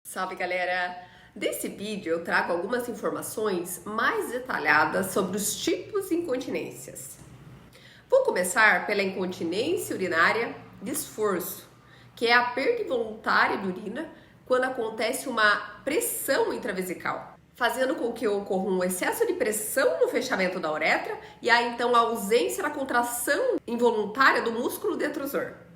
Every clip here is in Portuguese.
Salve, galera! Nesse vídeo eu trago algumas informações mais detalhadas sobre os tipos de incontinências. Vou começar pela incontinência urinária de esforço, que é a perda involuntária de urina quando acontece uma pressão intravesical, fazendo com que ocorra um excesso de pressão no fechamento da uretra e há então a ausência da contração involuntária do músculo detrusor.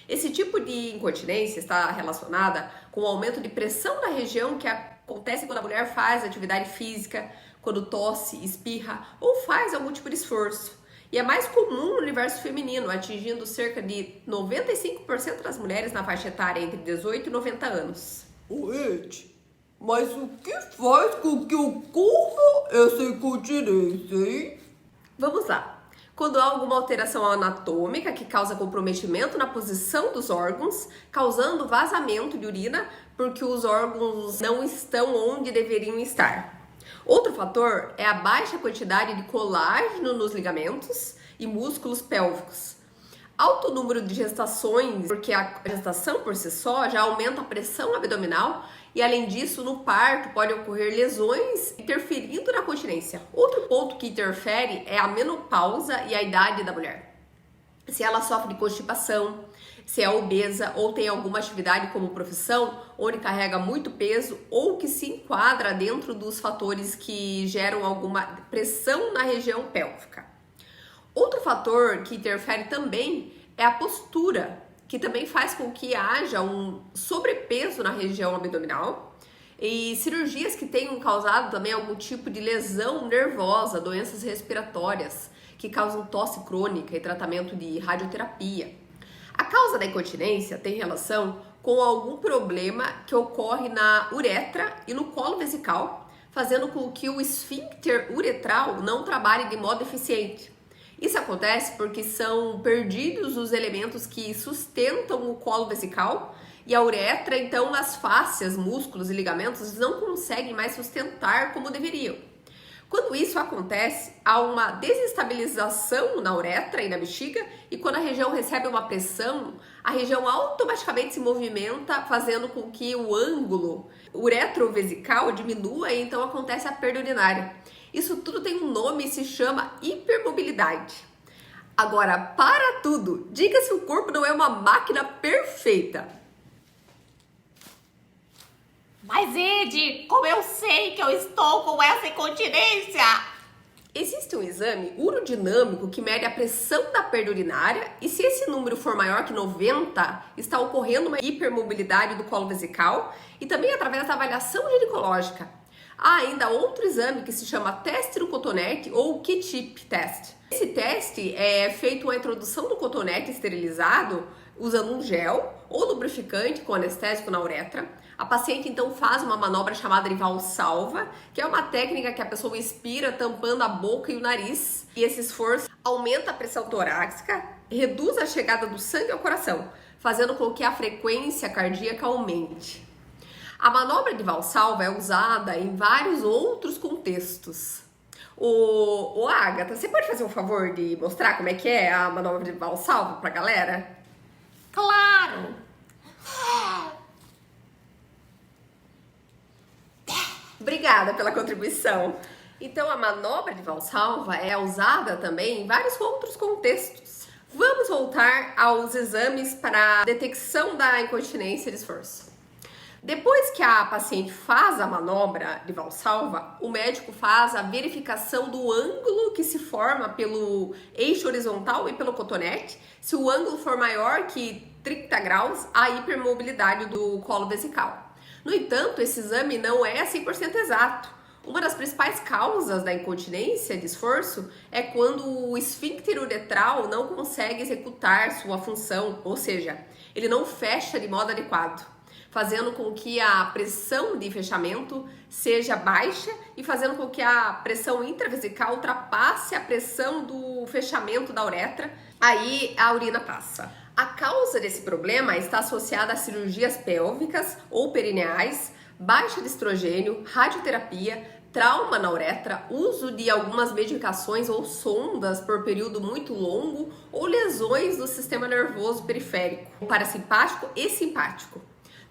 Esse tipo de incontinência está relacionada com o aumento de pressão na região que acontece quando a mulher faz atividade física, quando tosse, espirra ou faz algum tipo de esforço. E é mais comum no universo feminino, atingindo cerca de 95% das mulheres na faixa etária entre 18 e 90 anos. Ed, mas o que faz com que ocorra essa incontinência, hein? Vamos lá. Quando há alguma alteração anatômica que causa comprometimento na posição dos órgãos, causando vazamento de urina porque os órgãos não estão onde deveriam estar. Outro fator é a baixa quantidade de colágeno nos ligamentos e músculos pélvicos. Alto número de gestações, porque a gestação por si só já aumenta a pressão abdominal e, além disso, no parto pode ocorrer lesões interferindo na continência. Outro ponto que interfere é a menopausa e a idade da mulher. Se ela sofre de constipação, se é obesa ou tem alguma atividade como profissão onde carrega muito peso ou que se enquadra dentro dos fatores que geram alguma pressão na região pélvica. Outro fator que interfere também é a postura, que também faz com que haja um sobrepeso na região abdominal e cirurgias que tenham causado também algum tipo de lesão nervosa, doenças respiratórias que causam tosse crônica e tratamento de radioterapia. A causa da incontinência tem relação com algum problema que ocorre na uretra e no colo vesical, fazendo com que o esfíncter uretral não trabalhe de modo eficiente. Isso acontece porque são perdidos os elementos que sustentam o colo vesical e a uretra, então as fáscias, músculos e ligamentos não conseguem mais sustentar como deveriam. Quando isso acontece, há uma desestabilização na uretra e na bexiga e quando a região recebe uma pressão, a região automaticamente se movimenta, fazendo com que o ângulo uretrovesical diminua e então acontece a perda urinária. Isso tudo tem um nome e se chama hipermobilidade. Agora, para tudo, diga se o corpo não é uma máquina perfeita. Mas, Ed, como eu sei que eu estou com essa incontinência? Existe um exame urodinâmico que mede a pressão da perda urinária e se esse número for maior que 90, está ocorrendo uma hipermobilidade do colo vesical e também através da avaliação ginecológica. Há ainda outro exame que se chama teste do cotonete ou Q-tip test. Esse teste é feito a introdução do cotonete esterilizado usando um gel ou lubrificante com anestésico na uretra. A paciente então faz uma manobra chamada de valsalva, que é uma técnica que a pessoa inspira tampando a boca e o nariz. E esse esforço aumenta a pressão torácica, reduz a chegada do sangue ao coração, fazendo com que a frequência cardíaca aumente. A manobra de valsalva é usada em vários outros contextos. Agatha, você pode fazer um favor de mostrar como é que é a manobra de valsalva pra galera? Claro! Obrigada pela contribuição. Então, a manobra de valsalva é usada também em vários outros contextos. Vamos voltar aos exames para a detecção da incontinência de esforço. Depois que a paciente faz a manobra de valsalva, o médico faz a verificação do ângulo que se forma pelo eixo horizontal e pelo cotonete. Se o ângulo for maior que 30 graus, há hipermobilidade do colo vesical. No entanto, esse exame não é 100% exato. Uma das principais causas da incontinência de esforço é quando o esfíncter uretral não consegue executar sua função, ou seja, ele não fecha de modo adequado, fazendo com que a pressão de fechamento seja baixa e fazendo com que a pressão intravesical ultrapasse a pressão do fechamento da uretra, aí a urina passa. A causa desse problema está associada a cirurgias pélvicas ou perineais, baixa de estrogênio, radioterapia, trauma na uretra, uso de algumas medicações ou sondas por período muito longo ou lesões do sistema nervoso periférico, parasimpático e simpático.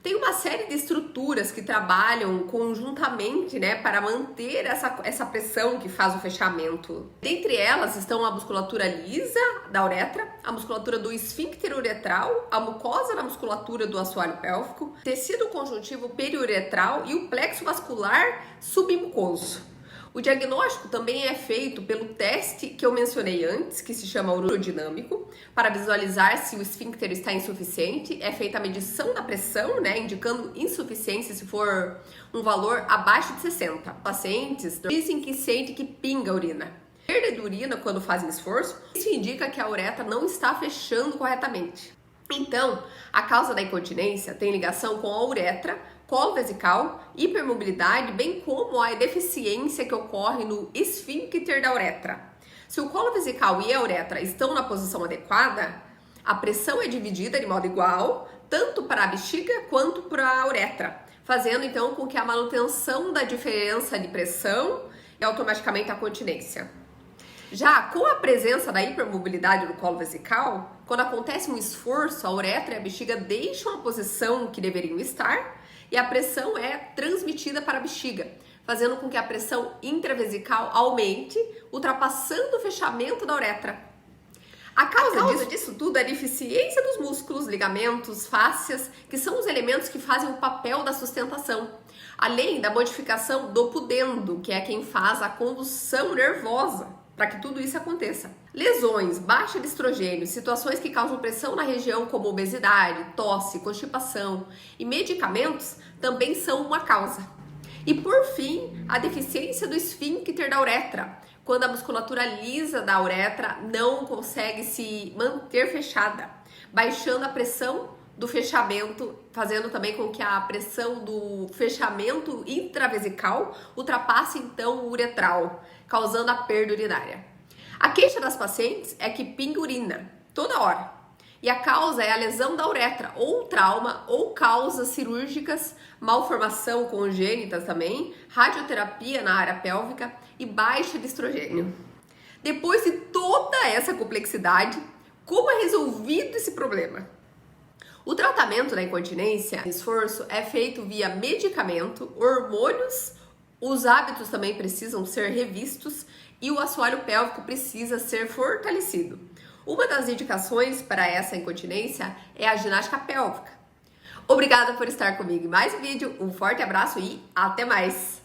Tem uma série de estruturas que trabalham conjuntamente, né, para manter essa pressão que faz o fechamento. Dentre elas estão a musculatura lisa da uretra, a musculatura do esfíncter uretral, a mucosa da musculatura do assoalho pélvico, tecido conjuntivo periuretral e o plexo vascular submucoso. O diagnóstico também é feito pelo teste que eu mencionei antes, que se chama urodinâmico, para visualizar se o esfíncter está insuficiente. É feita a medição da pressão, né, indicando insuficiência se for um valor abaixo de 60. Pacientes dizem que sentem que pinga a urina. Perda de urina quando fazem esforço, isso indica que a uretra não está fechando corretamente. Então, a causa da incontinência tem ligação com a uretra, colo vesical, hipermobilidade, bem como a deficiência que ocorre no esfíncter da uretra. Se o colo vesical e a uretra estão na posição adequada, a pressão é dividida de modo igual, tanto para a bexiga quanto para a uretra, fazendo então com que a manutenção da diferença de pressão e automaticamente a continência. Já com a presença da hipermobilidade do colo vesical, quando acontece um esforço, a uretra e a bexiga deixam a posição que deveriam estar e a pressão é transmitida para a bexiga, fazendo com que a pressão intravesical aumente, ultrapassando o fechamento da uretra. A causa disso tudo é a deficiência dos músculos, ligamentos, fáscias, que são os elementos que fazem o papel da sustentação, além da modificação do pudendo, que é quem faz a condução nervosa para que tudo isso aconteça. Lesões, baixa de estrogênio, situações que causam pressão na região como obesidade, tosse, constipação e medicamentos também são uma causa. E por fim, a deficiência do esfíncter da uretra, quando a musculatura lisa da uretra não consegue se manter fechada, baixando a pressão do fechamento, fazendo também com que a pressão do fechamento intravesical ultrapasse então o uretral, causando a perda urinária. A queixa das pacientes é que pinga urina toda hora. E a causa é a lesão da uretra, ou trauma, ou causas cirúrgicas, malformação congênita também, radioterapia na área pélvica e baixa de estrogênio. Depois de toda essa complexidade, como é resolvido esse problema? O tratamento da incontinência, esforço, é feito via medicamento, hormônios, os hábitos também precisam ser revistos e o assoalho pélvico precisa ser fortalecido. Uma das indicações para essa incontinência é a ginástica pélvica. Obrigada por estar comigo em mais um vídeo, um forte abraço e até mais!